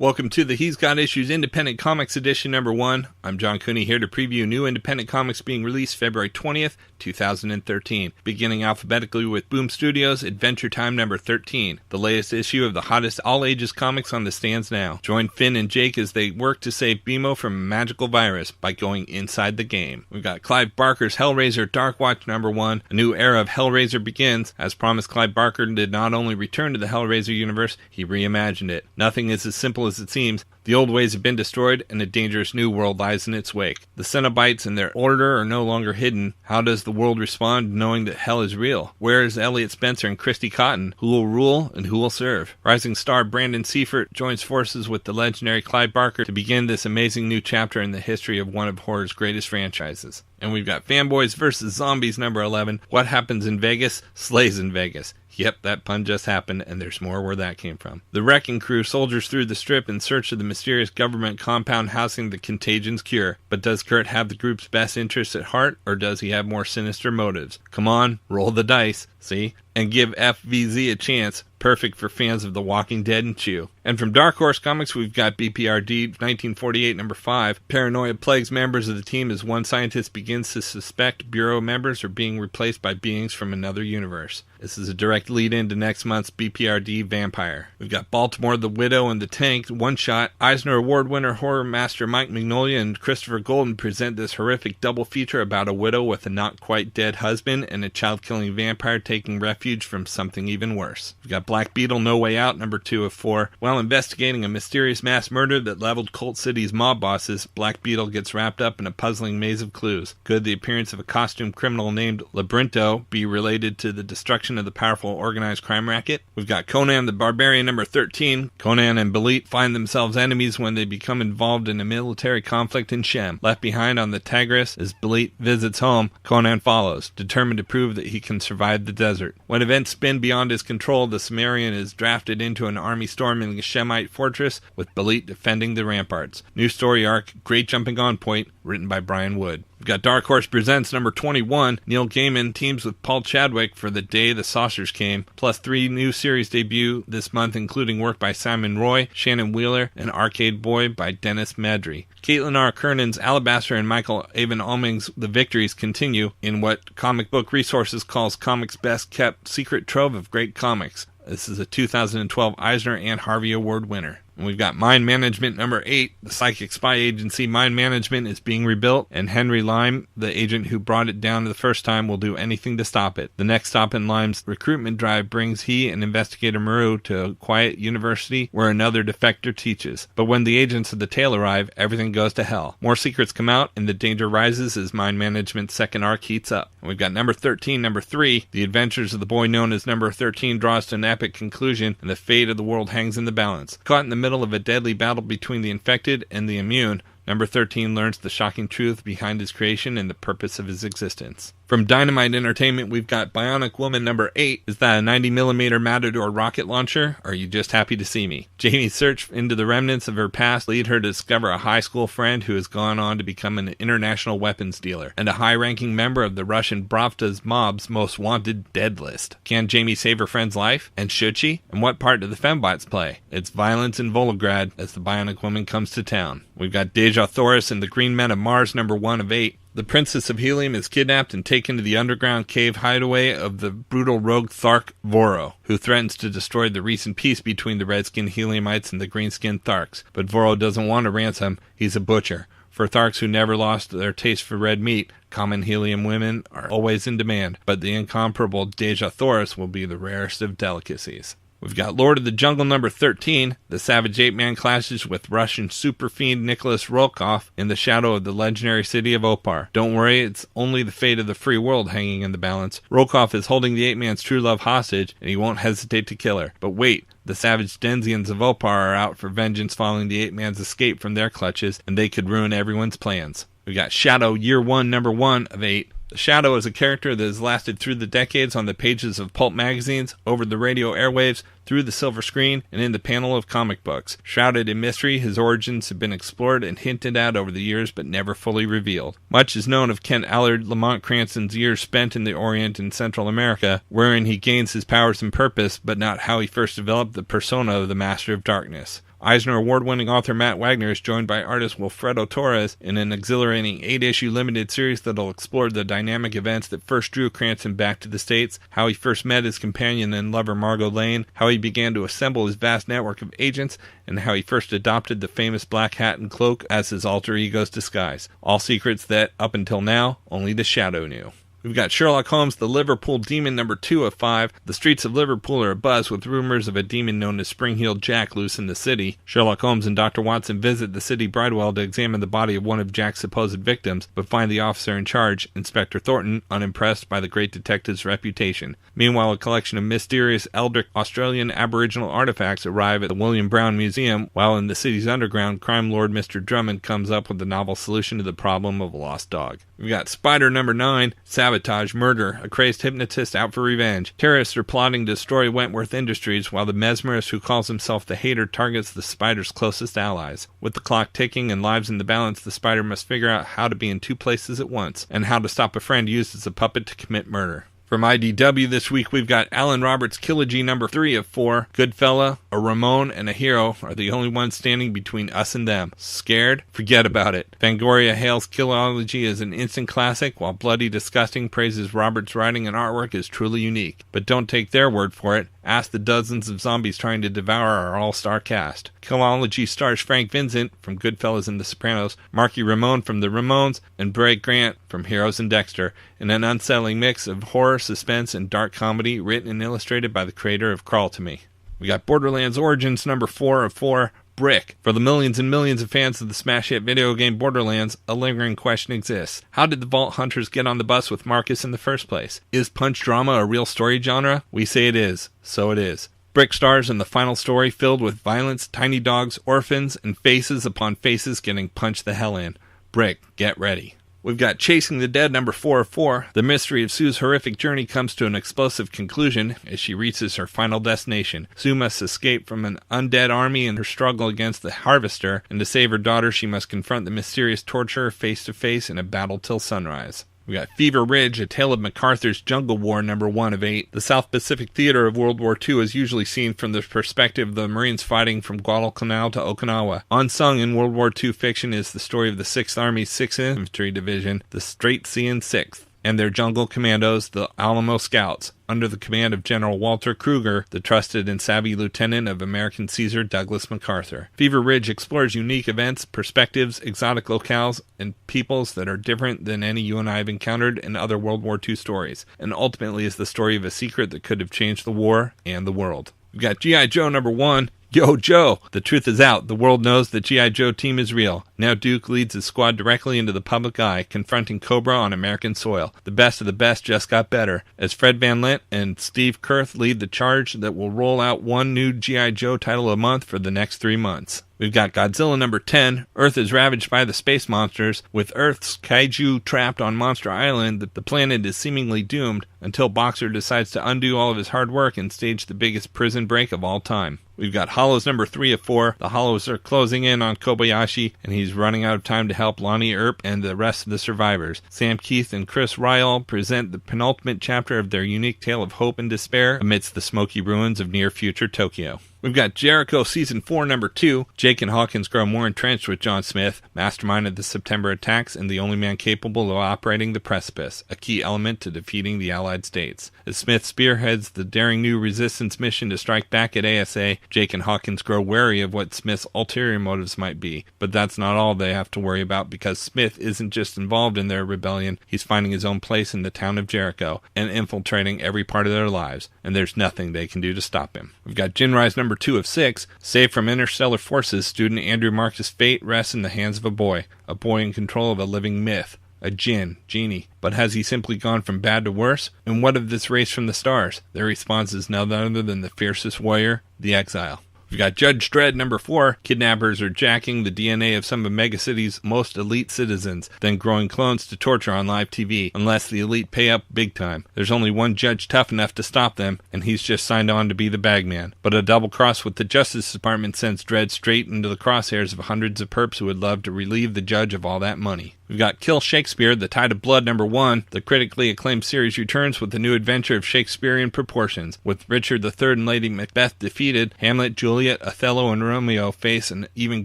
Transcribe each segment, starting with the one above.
Welcome to the He's Got Issues Independent Comics Edition number 1. I'm John Cooney here to preview new independent comics being released February 20th, 2013, beginning alphabetically with Boom Studios' Adventure Time number 13, the latest issue of the hottest all-ages comics on the stands now. Join Finn and Jake as they work to save BMO from a magical virus by going inside the game. We've got Clive Barker's Hellraiser Dark Watch number 1. A new era of Hellraiser begins. As promised, Clive Barker did not only return to the Hellraiser universe, he reimagined it. Nothing is as simple as it seems. The old ways have been destroyed, and a dangerous new world lies in its wake. The Cenobites and their order are no longer hidden. How does the world respond knowing that hell is real? Where is Elliot Spencer and Christy Cotton? Who will rule and who will serve? Rising star Brandon Seifert joins forces with the legendary Clive Barker to begin this amazing new chapter in the history of one of horror's greatest franchises. And we've got Fanboys Vs Zombies number 11. What happens in Vegas slays in Vegas. Yep, that pun just happened, and there's more where that came from. The Wrecking Crew soldiers through the strip in search of the mysterious government compound housing the Contagion's cure. But does Kurt have the group's best interests at heart, or does he have more sinister motives? Come on, roll the dice, see? And give FVZ a chance. Perfect for fans of The Walking Dead and Chew. And from Dark Horse Comics, we've got B.P.R.D. 1948 number 5. Paranoia plagues members of the team as one scientist begins to suspect Bureau members are being replaced by beings from another universe. This is a direct lead-in to next month's B.P.R.D. Vampire. We've got Baltimore, The Widow, and The Tank, one shot. Eisner Award winner horror master Mike Mignola and Christopher Golden present this horrific double feature about a widow with a not-quite-dead husband and a child-killing vampire taking refuge from something even worse. We've got Black Beetle No Way Out, number 2 of 4. While investigating a mysterious mass murder that leveled Colt City's mob bosses, Black Beetle gets wrapped up in a puzzling maze of clues. Could the appearance of a costumed criminal named Labrinto be related to the destruction of the powerful organized crime racket? We've got Conan the Barbarian number 13. Conan and Belit find themselves enemies when they become involved in a military conflict in Shem. Left behind on the Tigris as Belit visits home, Conan follows, determined to prove that he can survive the desert. When events spin beyond his control, the Sumerian is drafted into an army storming the Shemite fortress, with Belit defending the ramparts. New story arc, great jumping on point, written by Brian Wood. We've got Dark Horse Presents number 21. Neil Gaiman teams with Paul Chadwick for The Day the Saucers Came, plus 3 new series debut this month, including work by Simon Roy, Shannon Wheeler, and Arcade Boy by Dennis Madry. Caitlin R. Kernan's Alabaster and Michael Avon Alming's The Victories continue in what Comic Book Resources calls comics' best kept secret trove of great comics. This is a 2012 Eisner and Harvey Award winner. And we've got Mind Management number 8. The psychic spy agency Mind Management is being rebuilt, and Henry Lime, the agent who brought it down the first time, will do anything to stop it. The next stop in Lime's recruitment drive brings he and investigator Maru to a quiet university where another defector teaches. But when the agents of the tale arrive, everything goes to hell. More secrets come out, and the danger rises as Mind Management's second arc heats up. And we've got number 13, number 3. The adventures of the boy known as number 13 draws to an epic conclusion, and the fate of the world hangs in the balance. Caught in the middle of a deadly battle between the infected and the immune, number 13 learns the shocking truth behind his creation and the purpose of his existence. From Dynamite Entertainment, we've got Bionic Woman number 8. Is that a 90mm Matador rocket launcher, or are you just happy to see me? Jamie's search into the remnants of her past lead her to discover a high school friend who has gone on to become an international weapons dealer, and a high-ranking member of the Russian Bravta's mob's most wanted dead list. Can Jamie save her friend's life? And should she? And what part do the fembots play? It's violence in Volograd as the Bionic Woman comes to town. We've got Dejah, Thoris, and the Green Men of Mars number 1 of 8. The Princess of Helium is kidnapped and taken to the underground cave hideaway of the brutal rogue Thark Voro, who threatens to destroy the recent peace between the red-skinned Heliumites and the green-skinned Tharks. But Voro doesn't want a ransom, he's a butcher. For Tharks who never lost their taste for red meat, common Helium women are always in demand, but the incomparable Dejah Thoris will be the rarest of delicacies. We've got Lord of the Jungle number 13. The Savage Ape-Man clashes with Russian superfiend Nicholas Rolkov in the shadow of the legendary city of Opar. Don't worry, it's only the fate of the free world hanging in the balance. Rolkov is holding the Ape-Man's true love hostage, and he won't hesitate to kill her. But wait, the savage Denzians of Opar are out for vengeance following the Ape-Man's escape from their clutches, and they could ruin everyone's plans. We've got Shadow Year 1 number 1 of 8. Shadow is a character that has lasted through the decades on the pages of pulp magazines, over the radio airwaves, through the silver screen, and in the panel of comic books. Shrouded in mystery, his origins have been explored and hinted at over the years, but never fully revealed. Much is known of Kent Allard Lamont Cranston's years spent in the Orient and Central America, wherein he gains his powers and purpose, but not how he first developed the persona of the Master of Darkness. Eisner Award-winning author Matt Wagner is joined by artist Wilfredo Torres in an exhilarating 8-issue limited series that'll explore the dynamic events that first drew Cranston back to the States, how he first met his companion and lover Margot Lane, how he began to assemble his vast network of agents, and how he first adopted the famous black hat and cloak as his alter ego's disguise. All secrets that, up until now, only the Shadow knew. We've got Sherlock Holmes, the Liverpool Demon, number 2 of 5. The streets of Liverpool are abuzz with rumors of a demon known as Spring-Heeled Jack loose in the city. Sherlock Holmes and Dr. Watson visit the city bridewell to examine the body of one of Jack's supposed victims, but find the officer in charge, Inspector Thornton, unimpressed by the great detective's reputation. Meanwhile, a collection of mysterious Eldrick Australian Aboriginal artifacts arrive at the William Brown Museum, while in the city's underground, crime lord Mr. Drummond comes up with a novel solution to the problem of a lost dog. We've got Spider number 9, Sabotage, Murder, a crazed hypnotist out for revenge. Terrorists are plotting to destroy Wentworth Industries, while the mesmerist who calls himself the Hater targets the Spider's closest allies. With the clock ticking and lives in the balance, the Spider must figure out how to be in 2 places at once, and how to stop a friend used as a puppet to commit murder. From IDW this week, we've got Alan Roberts' Killogy number 3 of 4. Goodfella, a Ramon, and a hero are the only ones standing between us and them. Scared? Forget about it. Fangoria hails Killogy as an instant classic, while Bloody Disgusting praises Roberts' writing and artwork as truly unique. But don't take their word for it. Ask the dozens of zombies trying to devour our all-star cast. Killogy stars Frank Vincent from Goodfellas and The Sopranos, Marky Ramone from The Ramones, and Bray Grant from Heroes and Dexter, in an unsettling mix of horror, suspense, and dark comedy written and illustrated by the creator of Crawl to Me. We got Borderlands Origins number 4 of 4, Brick. For the millions and millions of fans of the smash hit video game Borderlands, a lingering question exists. How did the Vault Hunters get on the bus with Marcus in the first place? Is punch drama a real story genre? We say it is, so it is. Brick stars in the final story filled with violence, tiny dogs, orphans, and faces upon faces getting punched the hell in. Brick, get ready. We've got Chasing the Dead number 4 of 4. The mystery of Sue's horrific journey comes to an explosive conclusion as she reaches her final destination. Sue must escape from an undead army in her struggle against the Harvester, and to save her daughter she must confront the mysterious torturer face to face in a battle till sunrise. We got Fever Ridge, A Tale of MacArthur's Jungle War, number 1 of 8. The South Pacific theater of World War II is usually seen from the perspective of the Marines fighting from Guadalcanal to Okinawa. Unsung in World War II fiction is the story of the 6th Army's 6th Infantry Division, the Straight Seeing 6th, and their jungle commandos, the Alamo Scouts, under the command of General Walter Kruger, the trusted and savvy lieutenant of American Caesar Douglas MacArthur. Fever Ridge explores unique events, perspectives, exotic locales, and peoples that are different than any you and I have encountered in other World War II stories, and ultimately is the story of a secret that could have changed the war and the world. We've got G.I. Joe number 1, Yo, Joe! The truth is out. The world knows the G.I. Joe team is real. Now Duke leads his squad directly into the public eye, confronting Cobra on American soil. The best of the best just got better, as Fred Van Lint and Steve Kurth lead the charge that will roll out one new G.I. Joe title a month for the next 3 months. We've got Godzilla number 10. Earth is ravaged by the space monsters. With Earth's kaiju trapped on Monster Island, the planet is seemingly doomed until Boxer decides to undo all of his hard work and stage the biggest prison break of all time. We've got Hollows number 3 of 4. The Hollows are closing in on Kobayashi, and he's running out of time to help Lonnie Earp and the rest of the survivors. Sam Keith and Chris Ryall present the penultimate chapter of their unique tale of hope and despair amidst the smoky ruins of near-future Tokyo. We've got Jericho Season 4, Number 2. Jake and Hawkins grow more entrenched with John Smith, mastermind of the September attacks and the only man capable of operating the precipice, a key element to defeating the Allied states. As Smith spearheads the daring new resistance mission to strike back at ASA, Jake and Hawkins grow wary of what Smith's ulterior motives might be. But that's not all they have to worry about, because Smith isn't just involved in their rebellion, he's finding his own place in the town of Jericho and infiltrating every part of their lives, and there's nothing they can do to stop him. We've got Jinnrise Number 2 of 6. Saved from interstellar forces, student Andrew Marcus' fate rests in the hands of a boy in control of a living myth, a genie. But has he simply gone from bad to worse? And what of this race from the stars? Their response is none other than the fiercest warrior, the Exile. We've got Judge Dredd Number 4. Kidnappers are jacking the DNA of some of Megacity's most elite citizens, then growing clones to torture on live TV, unless the elite pay up big time. There's only one judge tough enough to stop them, and he's just signed on to be the bagman. But a double cross with the Justice Department sends Dredd straight into the crosshairs of hundreds of perps who would love to relieve the judge of all that money. We've We've got Kill Shakespeare, The Tide of Blood #1. The critically acclaimed series returns with a new adventure of Shakespearean proportions. With Richard III and Lady Macbeth defeated, Hamlet, Juliet, Othello, and Romeo face an even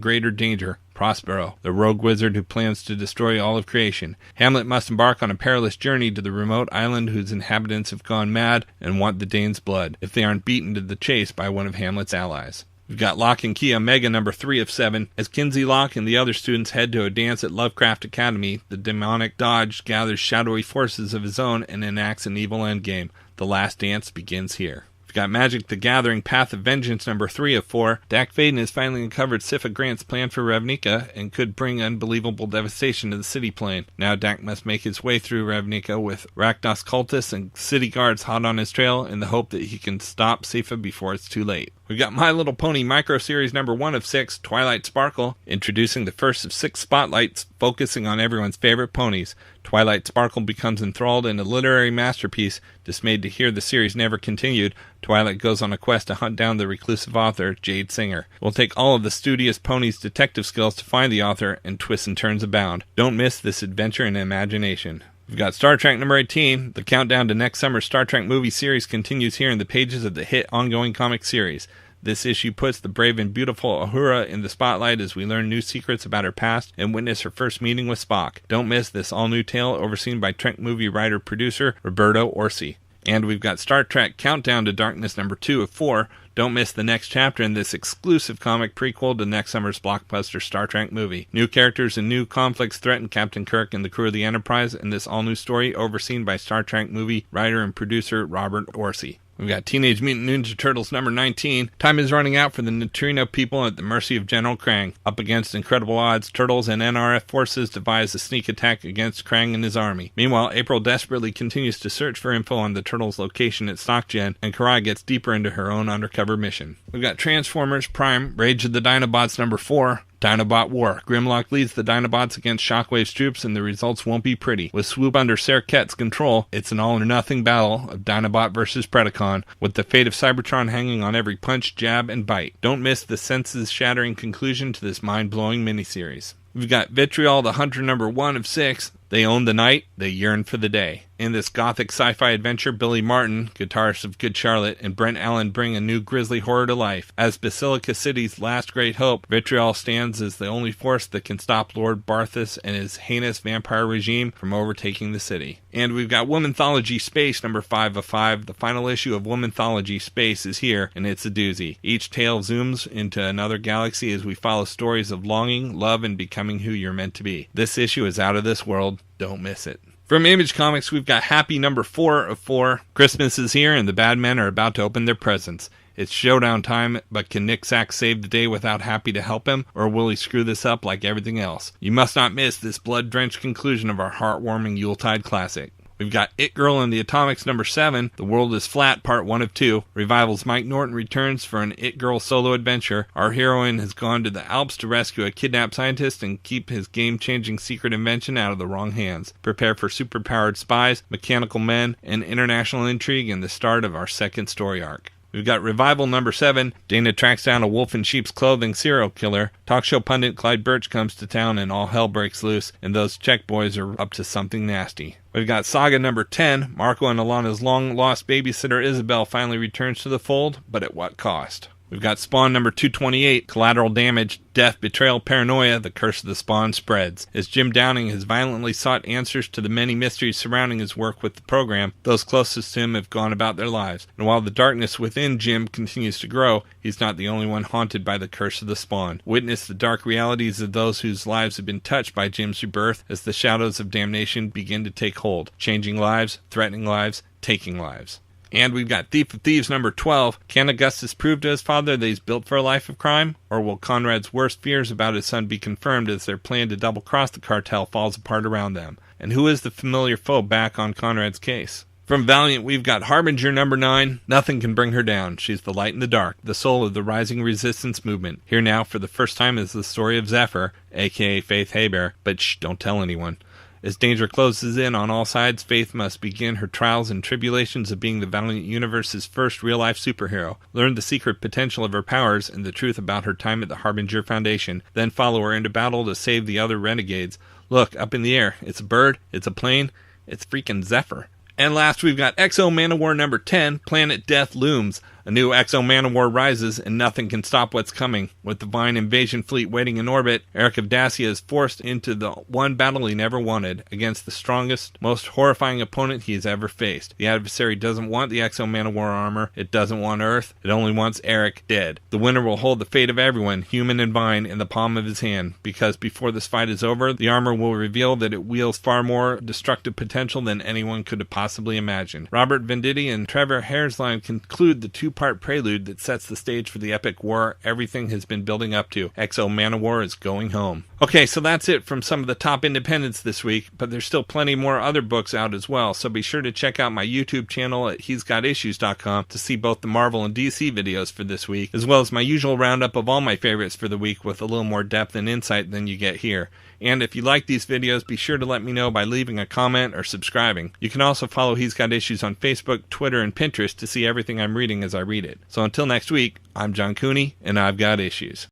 greater danger. Prospero, the rogue wizard who plans to destroy all of creation. Hamlet must embark on a perilous journey to the remote island whose inhabitants have gone mad and want the Danes' blood, if they aren't beaten to the chase by one of Hamlet's allies. We've got Locke and Key Omega #3 of 7. As Kinsey Locke and the other students head to a dance at Lovecraft Academy, the demonic Dejah gathers shadowy forces of his own and enacts an evil endgame. The last dance begins here. We've got Magic the Gathering Path of Vengeance #3 of 4. Dak Faden has finally uncovered Siffa Grant's plan for Ravnica and could bring unbelievable devastation to the city plane. Now Dak must make his way through Ravnica with Rakdos cultists and city guards hot on his trail in the hope that he can stop Siffa before it's too late. We've got My Little Pony Micro Series #1 of 6, Twilight Sparkle, introducing the first of 6 spotlights focusing on everyone's favorite ponies. Twilight Sparkle becomes enthralled in a literary masterpiece. Dismayed to hear the series never continued, Twilight goes on a quest to hunt down the reclusive author, Jade Singer. We'll take all of the studious pony's detective skills to find the author, and twists and turns abound. Don't miss this adventure in imagination. We've got Star Trek #18. The countdown to next summer's Star Trek movie series continues here in the pages of the hit ongoing comic series. This issue puts the brave and beautiful Uhura in the spotlight as we learn new secrets about her past and witness her first meeting with Spock. Don't miss this all-new tale overseen by Trek movie writer-producer Roberto Orci. And we've got Star Trek Countdown to Darkness #2 of 4. Don't miss the next chapter in this exclusive comic prequel to next summer's blockbuster Star Trek movie. New characters and new conflicts threaten Captain Kirk and the crew of the Enterprise in this all-new story overseen by Star Trek movie writer and producer Robert Orci. We've got Teenage Mutant Ninja Turtles #19. Time is running out for the Neutrino people at the mercy of General Krang. Up against incredible odds, Turtles and NRF forces devise a sneak attack against Krang and his army. Meanwhile, April desperately continues to search for info on the Turtles' location at StockGen, and Karai gets deeper into her own undercover mission. We've got Transformers Prime Rage of the Dinobots #4. Dinobot War. Grimlock leads the Dinobots against Shockwave's troops, and the results won't be pretty. With Swoop under Serket's control, it's an all-or-nothing battle of Dinobot versus Predacon, with the fate of Cybertron hanging on every punch, jab, and bite. Don't miss the senses-shattering conclusion to this mind-blowing miniseries. We've got Vitriol the Hunter #1 of 6. They own the night, they yearn for the day. In this gothic sci-fi adventure, Billy Martin, guitarist of Good Charlotte, and Brent Allen bring a new grisly horror to life. As Basilica City's last great hope, Vitriol stands as the only force that can stop Lord Barthas and his heinous vampire regime from overtaking the city. And we've got Womanthology Space #5 of 5. The final issue of Womanthology Space is here, and it's a doozy. Each tale zooms into another galaxy as we follow stories of longing, love, and becoming who you're meant to be. This issue is out of this world. Don't miss it. From Image Comics, we've got Happy #4 of 4. Christmas is here, and the bad men are about to open their presents. It's showdown time, but can Nick Sack save the day without Happy to help him, or will he screw this up like everything else? You must not miss this blood-drenched conclusion of our heartwarming Yuletide classic. We've got It Girl and the Atomics #7, The World is Flat, Part 1 of 2. Revival's Mike Norton returns for an It Girl solo adventure. Our heroine has gone to the Alps to rescue a kidnapped scientist and keep his game-changing secret invention out of the wrong hands. Prepare for superpowered spies, mechanical men, and international intrigue in the start of our second story arc. We've got Revival #7. Dana tracks down a wolf in sheep's clothing serial killer. Talk show pundit Clyde Birch comes to town and all hell breaks loose, and those Czech boys are up to something nasty. We've got Saga #10. Marco and Alana's long-lost babysitter Isabel finally returns to the fold, but at what cost? We've got Spawn #228, Collateral Damage, Death, Betrayal, Paranoia, The Curse of the Spawn spreads. As Jim Downing has violently sought answers to the many mysteries surrounding his work with the program, those closest to him have gone about their lives. And while the darkness within Jim continues to grow, he's not the only one haunted by the Curse of the Spawn. Witness the dark realities of those whose lives have been touched by Jim's rebirth as the shadows of damnation begin to take hold, changing lives, threatening lives, taking lives. And we've got Thief of Thieves #12. Can Augustus prove to his father that he's built for a life of crime? Or will Conrad's worst fears about his son be confirmed as their plan to double-cross the cartel falls apart around them? And who is the familiar foe back on Conrad's case? From Valiant, we've got Harbinger #9. Nothing can bring her down. She's the light in the dark, the soul of the rising resistance movement. Here now, for the first time, is the story of Zephyr, a.k.a. Faith Hebert. But shh, don't tell anyone. As danger closes in on all sides, Faith must begin her trials and tribulations of being the Valiant Universe's first real-life superhero. Learn the secret potential of her powers and the truth about her time at the Harbinger Foundation, then follow her into battle to save the other renegades. Look, up in the air. It's a bird. It's a plane. It's freaking Zephyr. And last, we've got X-O Manowar number 10, Planet Death Looms. A new X-O Manowar rises, and nothing can stop what's coming. With the Divine Invasion fleet waiting in orbit, Eric of Dacia is forced into the one battle he never wanted, against the strongest, most horrifying opponent he has ever faced. The adversary doesn't want the X-O Manowar armor, it doesn't want Earth, it only wants Eric dead. The winner will hold the fate of everyone, human and divine, in the palm of his hand, because before this fight is over, the armor will reveal that it wields far more destructive potential than anyone could have possibly imagined. Robert Venditti and Trevor Haresline conclude the two-part prelude that sets the stage for the epic war everything has been building up to. X-O Manowar is going home. Okay, so that's it from some of the top independents this week, but there's still plenty more other books out as well, so be sure to check out my YouTube channel at he'sgotissues.com to see both the Marvel and DC videos for this week, as well as my usual roundup of all my favorites for the week with a little more depth and insight than you get here. And if you like these videos, be sure to let me know by leaving a comment or subscribing. You can also follow He's Got Issues on Facebook, Twitter, and Pinterest to see everything I'm reading as I read it. So until next week, I'm John Cooney, and I've got issues.